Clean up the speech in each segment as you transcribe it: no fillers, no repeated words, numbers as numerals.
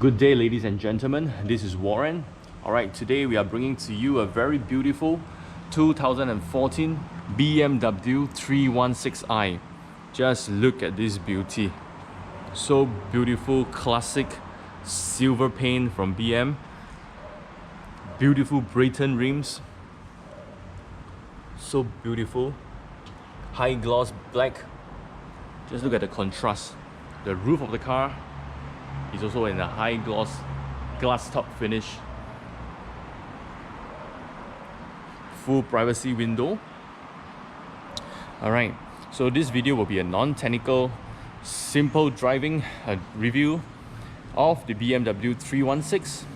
Good day, ladies and gentlemen. This is Warren. Alright, today we are bringing to you a very beautiful 2014 BMW 316i. Just look at this beauty. So beautiful, classic silver paint from BM. Beautiful Brayton rims. So beautiful. High gloss black. Just look at the contrast. The roof of the car is also in a high gloss glass top finish. Full privacy window. Alright, so this video will be a non-technical, simple driving review of the BMW 316.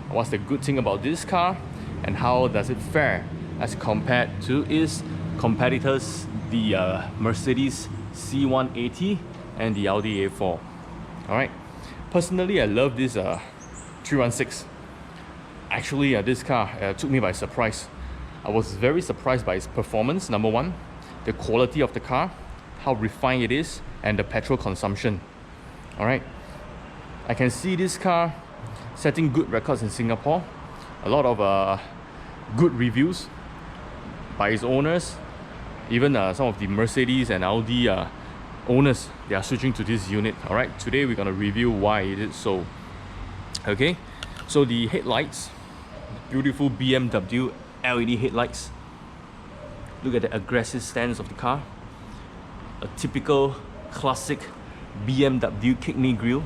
What's the good thing about this car and how does it fare as compared to its competitors, the Mercedes C180 and the Audi A4. Alright, personally I love this 316. Actually this car took me by surprise. I was very surprised by its performance, number one, the quality of the car, how refined it is, and the petrol consumption. Alright, I can see this car setting good records in Singapore. A lot of good reviews by its owners. Even some of the Mercedes and Audi owners, they are switching to this unit. Alright, today we're going to review why it is so. Okay, so the headlights, beautiful BMW LED headlights. Look at the aggressive stance of the car. A typical classic BMW kidney grille.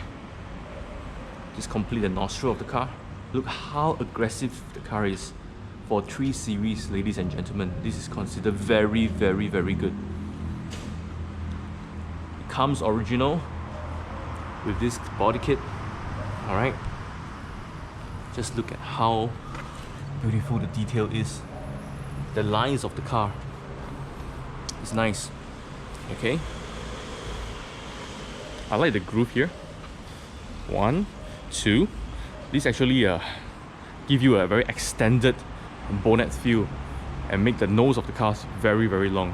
Just complete the nostril of the car. Look how aggressive the car is. For 3 Series, ladies and gentlemen, this is considered very, very, very good. It comes original with this body kit. Alright, just look at how beautiful the detail is. The lines of the car is nice. Okay, I like the groove here. 1, 2. This actually give you a very extended bonnet feel and make the nose of the car very, very long.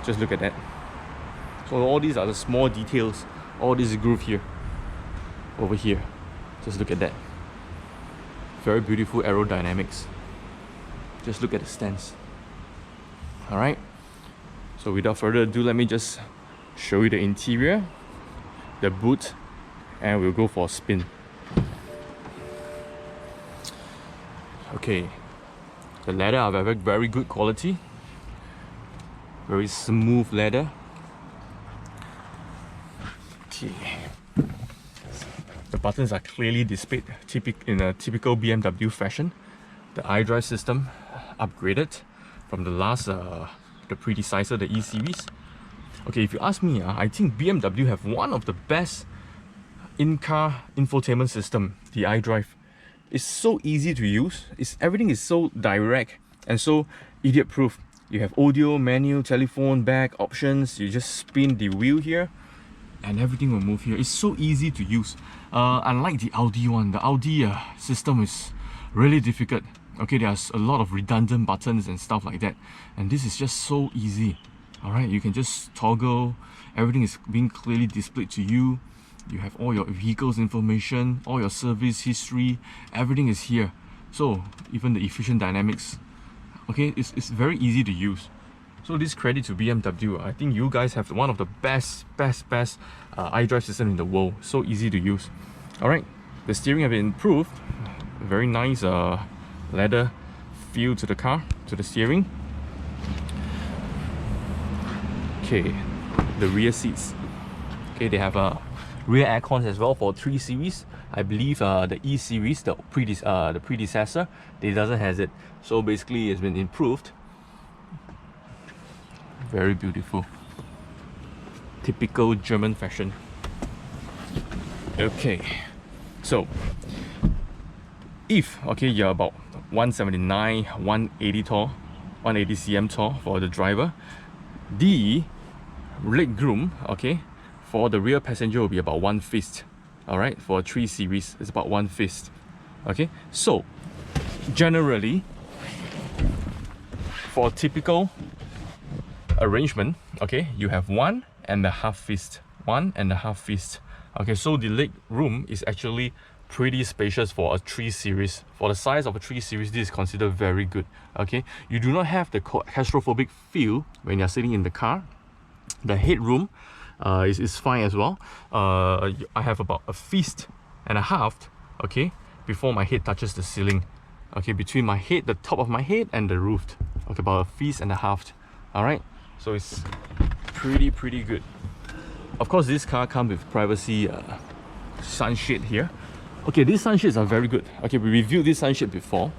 Just look at that. So all these are the small details. All this groove here, over here. Just look at that. Very beautiful aerodynamics. Just look at the stance. Alright, so without further ado, let me just show you the interior, the boot, and we'll go for a spin. Okay, the leather are very, very good quality. Very smooth leather. Okay. The buttons are clearly displayed in a typical BMW fashion. The Idrive System upgraded from the last, the predecessor, the E series. Okay, if you ask me, I think BMW have one of the best in-car infotainment system, the Idrive. It's so easy to use. Everything is so direct and so idiot-proof. You have audio, menu, telephone, back options. You just spin the wheel here and everything will move here. It's so easy to use. Unlike the Audi one, the Audi system is really difficult. Okay, there's a lot of redundant buttons and stuff like that. And this is just so easy. Alright, you can just toggle. Everything is being clearly displayed to you. You have all your vehicle's information, all your service history. Everything is here. So, even the efficient dynamics. Okay, it's very easy to use. So this credit to BMW. I think you guys have one of the best iDrive system in the world. So easy to use. Alright, the steering have been improved. Very nice leather feel to the car, to the steering. Okay, the rear seats. Okay, they have rear air cons as well for 3 Series. I believe the E series, the predecessor, it doesn't has it. So basically it's been improved. Very beautiful. Typical German fashion. Okay, so if you're about 179, 180 tall, 180 cm tall for the driver, the leg room, for the rear passenger will be about 1 fist. Alright, for 3 Series, it's about 1 fist. Okay, so generally for typical arrangement, you have 1.5 fist. 1.5 fist. Okay, so the leg room is actually pretty spacious for a 3 Series. For the size of a 3 Series, this is considered very good. Okay, you do not have the claustrophobic feel when you're sitting in the car. The headroom is fine as well. I have about a fist and a half, okay, before my head touches the ceiling. Okay, between my head, the top of my head and the roof. Okay, about a fist and a half. Alright, so it's pretty good. Of course, this car comes with privacy sunshade here. Okay, these sunshades are very good. Okay, we reviewed this sunshade before.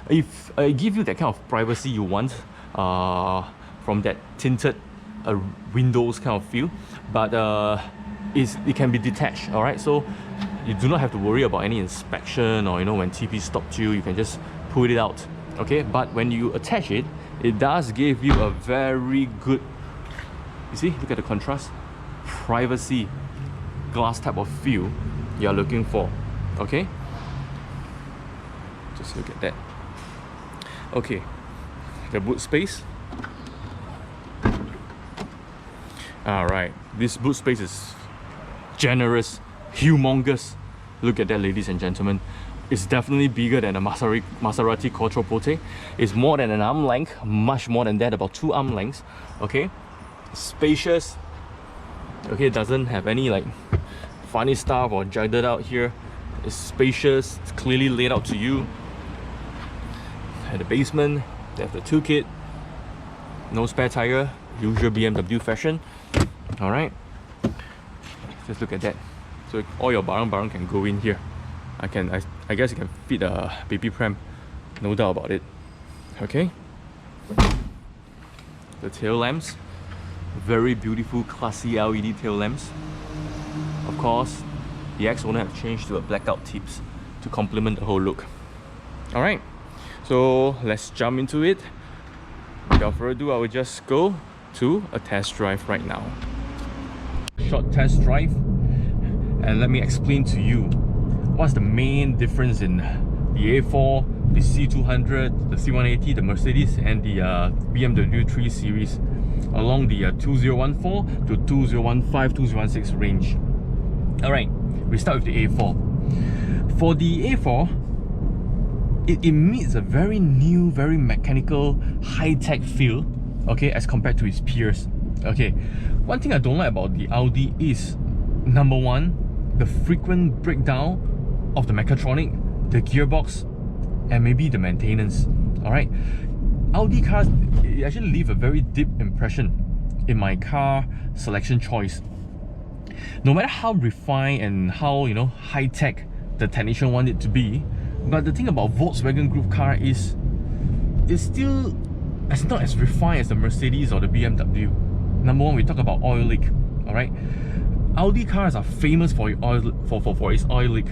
If I give you that kind of privacy you want from that tinted windows kind of feel, but it can be detached. All right, so you do not have to worry about any inspection, or when TP stopped you can just pull it out. Okay, but when you attach it, it does give you a very good, you see, look at the contrast, privacy glass type of feel you're looking for. Okay, just look at that. Okay, the boot space. Alright, this boot space is generous, humongous. Look at that, ladies and gentlemen. It's definitely bigger than a Maserati Quattroporte. It's more than an arm length, much more than that, about 2 arm lengths. Okay, spacious. Okay, it doesn't have any like funny stuff or jagged out here. It's spacious, it's clearly laid out to you. At the basement, they have the toolkit. No spare tire, usual BMW fashion. Alright, just look at that. So all your barang can go in here. I guess you can fit a baby pram, no doubt about it. Okay, the tail lamps, very beautiful classy LED tail lamps. Of course, the ex-owner have changed to a blackout tips to complement the whole look. Alright, so let's jump into it. Without further ado, I will just go to a test drive right now. Short test drive, and let me explain to you what's the main difference in the A4, the C200, the C180, the Mercedes, and the BMW 3 Series along the 2014 to 2015, 2016 range. Alright, we start with the A4. For the A4, it emits a very new, very mechanical, high-tech feel, okay, as compared to its peers. Okay, one thing I don't like about the Audi is, number one, the frequent breakdown of the mechatronic, the gearbox, and maybe the maintenance. Alright, Audi cars actually leave a very deep impression in my car selection choice. No matter how refined and how high-tech the technician want it to be, but the thing about Volkswagen Group car is it's still not as refined as the Mercedes or the BMW. Number one, we talk about oil leak. Alright, Audi cars are famous for its oil leak.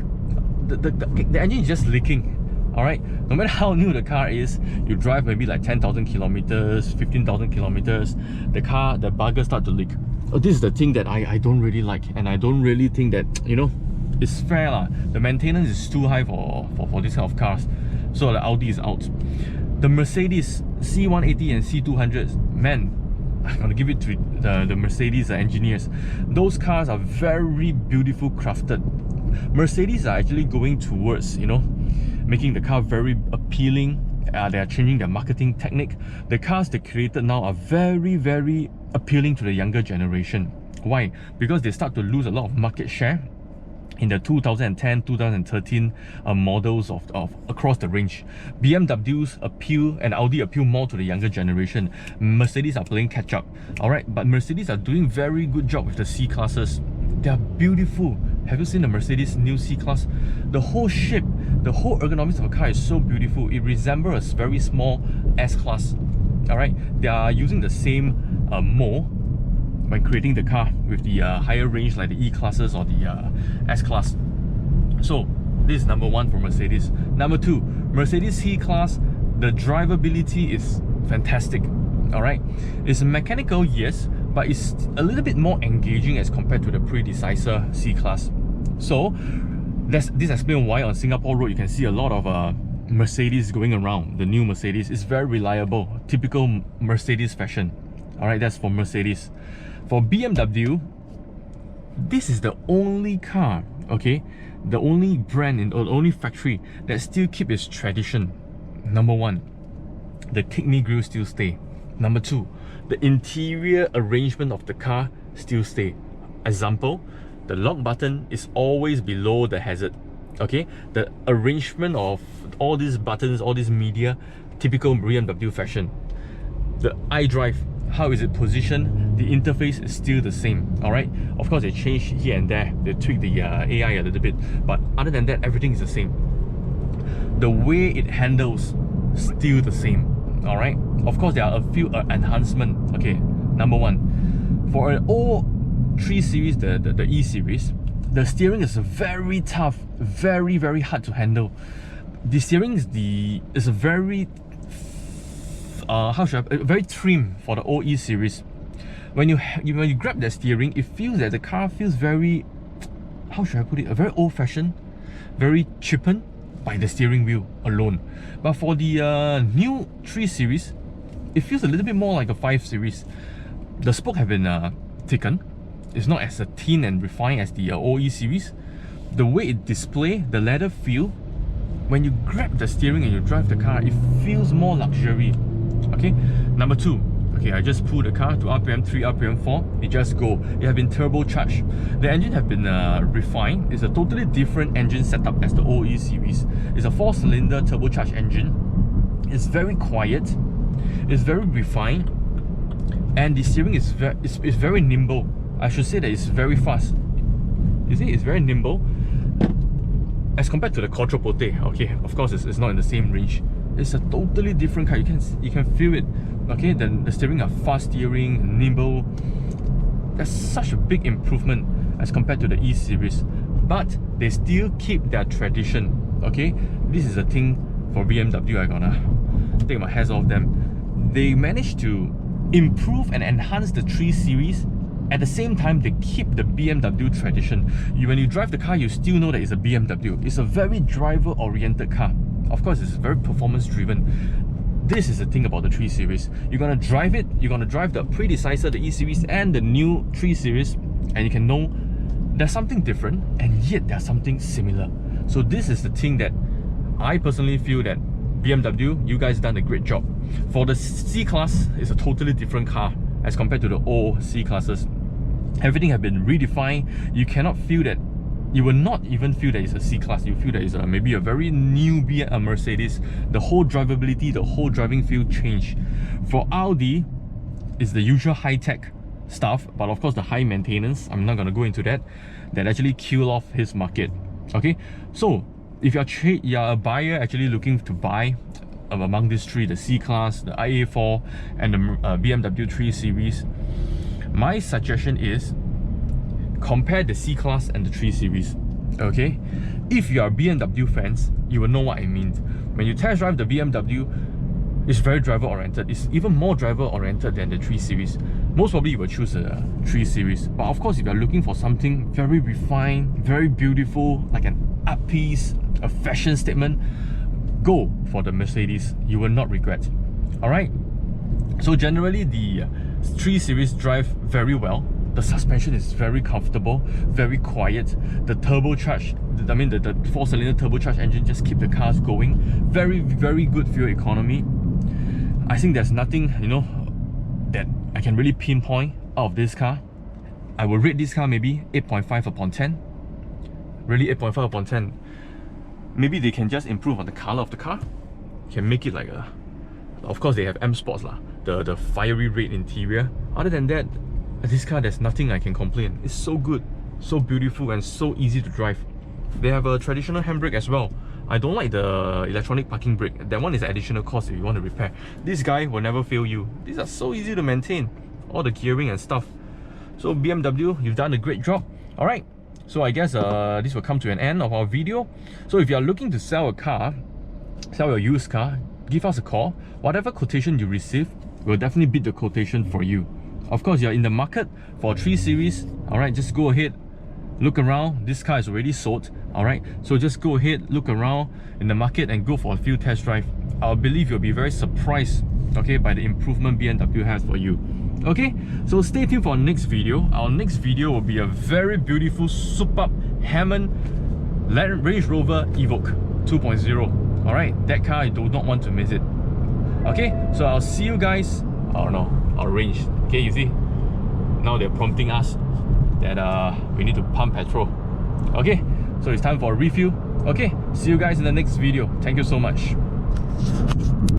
The engine is just leaking. Alright, no matter how new the car is, you drive maybe like 10,000 kilometers, 15,000 kilometers, the bugger start to leak. This is the thing that I don't really like, and I don't really think that it's fair lah. The maintenance is too high for this kind of cars, so the Audi is out. The Mercedes C180 and C200s, man, I'm gonna give it to the Mercedes engineers. Those cars are very beautiful crafted. Mercedes are actually going towards making the car very appealing. They are changing their marketing technique. The cars they created now are very appealing to the younger generation. Why? Because they start to lose a lot of market share in the 2010, 2013 models of across the range. BMWs appeal and Audi appeal more to the younger generation. Mercedes are playing catch up. Alright, but Mercedes are doing very good job with the C classes. They are beautiful. Have you seen the Mercedes new C class? The whole shape, the whole ergonomics of a car is so beautiful. It resembles a very small S class. Alright, they are using the same mold when creating the car with the higher range like the E classes or the S class. So this is number one for Mercedes. Number two, Mercedes C class, the drivability is fantastic. Alright, it's mechanical, yes, but it's a little bit more engaging as compared to the predecessor C class. So this explains why on Singapore road you can see a lot of Mercedes going around. The new Mercedes is very reliable, typical Mercedes fashion. Alright, that's for Mercedes. For BMW, this is the only car, okay, the only brand in the only factory that still keep its tradition. Number one, the kidney grill still stay. Number two, the interior arrangement of the car still stay. Example, the lock button is always below the hazard. Okay, the arrangement of all these buttons, all this media, typical BMW fashion. The iDrive, how is it positioned? The interface is still the same. All right, of course they change here and there, they tweak the AI a little bit, but other than that, everything is the same. The way it handles, still the same. All right, of course there are a few enhancements. Okay, number one, for an 03 series, the E series, the steering is very tough, very hard to handle. The steering is a very very trim for the old E series. When you grab the steering, it feels that the car feels very, how should I put it, a very old-fashioned, very cheapened by the steering wheel alone. But for the new 3 series, it feels a little bit more like a 5 series. The spoke have been thickened. It's not as thin and refined as the OE series. The way it displays, the leather feel, when you grab the steering and you drive the car, it feels more luxury. Okay, number two, okay, I just pulled the car to RPM 3, RPM 4, it just go. It has been turbocharged. The engine have been refined. It's a totally different engine setup as the OE series. It's a 4-cylinder turbocharged engine. It's very quiet, it's very refined, and the steering is very nimble. I should say that it's very fast. You see, it's very nimble as compared to the Quattroporte. Okay, of course it's not in the same range. It's a totally different car. You can feel it. Okay, then the steering are fast steering, nimble. That's such a big improvement as compared to the E series. But they still keep their tradition. Okay, this is a thing for BMW. I gonna take my hats off them. They managed to improve and enhance the 3 series. At the same time, they keep the BMW tradition. When you drive the car, you still know that it's a BMW. It's a very driver-oriented car. Of course, it's very performance-driven. This is the thing about the 3 series. You're gonna drive it, you're gonna drive the predecessor, the E series, and the new 3 series, and you can know there's something different, and yet there's something similar. So this is the thing that I personally feel that BMW, you guys done a great job. For the C-Class, it's a totally different car as compared to the old C-Classes. Everything has been redefined. You cannot feel that, you will not even feel that it's a C-Class. You feel that it's maybe a very new Mercedes. The whole drivability, the whole driving feel changed. For Audi, it's the usual high-tech stuff, but of course the high maintenance, I'm not going to go into that actually kill off his market. Okay, so if you're a buyer actually looking to buy among these 3, the C-Class, the IA4, and the BMW 3 Series, my suggestion is compare the C-Class and the 3 Series. Okay, if you are BMW fans, you will know what I mean. When you test drive the BMW, it's very driver oriented. It's even more driver oriented than the 3 Series. Most probably you will choose a 3 Series, but of course if you're looking for something very refined, very beautiful, like an art piece, a fashion statement, go for the Mercedes. You will not regret. Alright, so generally the 3 Series drive very well. The suspension is very comfortable, very quiet. The turbocharged, the 4-cylinder turbocharged engine just keep the cars going. Very good fuel economy. I think there's nothing, you know, that I can really pinpoint out of this car. I will rate this car maybe 8.5 upon 10. Really 8.5 upon 10. Maybe they can just improve on the color of the car. Can make it like a... Of course they have M Sports lah, the fiery red interior. Other than that, this car, there's nothing I can complain. It's so good, so beautiful, and so easy to drive. They have a traditional handbrake as well. I don't like the electronic parking brake. That one is an additional cost if you want to repair. This guy will never fail you. These are so easy to maintain. All the gearing and stuff. So BMW, you've done a great job. Alright, so I guess this will come to an end of our video. So if you are looking to sell a car, sell your used car, give us a call. Whatever quotation you receive, we'll definitely beat the quotation for you. Of course, you're in the market for 3 Series. Alright, just go ahead, look around. This car is already sold. Alright, so just go ahead, look around in the market and go for a few test drive. I believe you'll be very surprised, okay, by the improvement BMW has for you. Okay, so stay tuned for our next video. Our next video will be a very beautiful superb Hammond Range Rover Evoque 2.0. Alright, that car, I do not want to miss it. Okay, so I'll see you guys, I don't know, our range. Okay, you see, now they're prompting us that we need to pump petrol. Okay, so it's time for a refuel. Okay, see you guys in the next video. Thank you so much.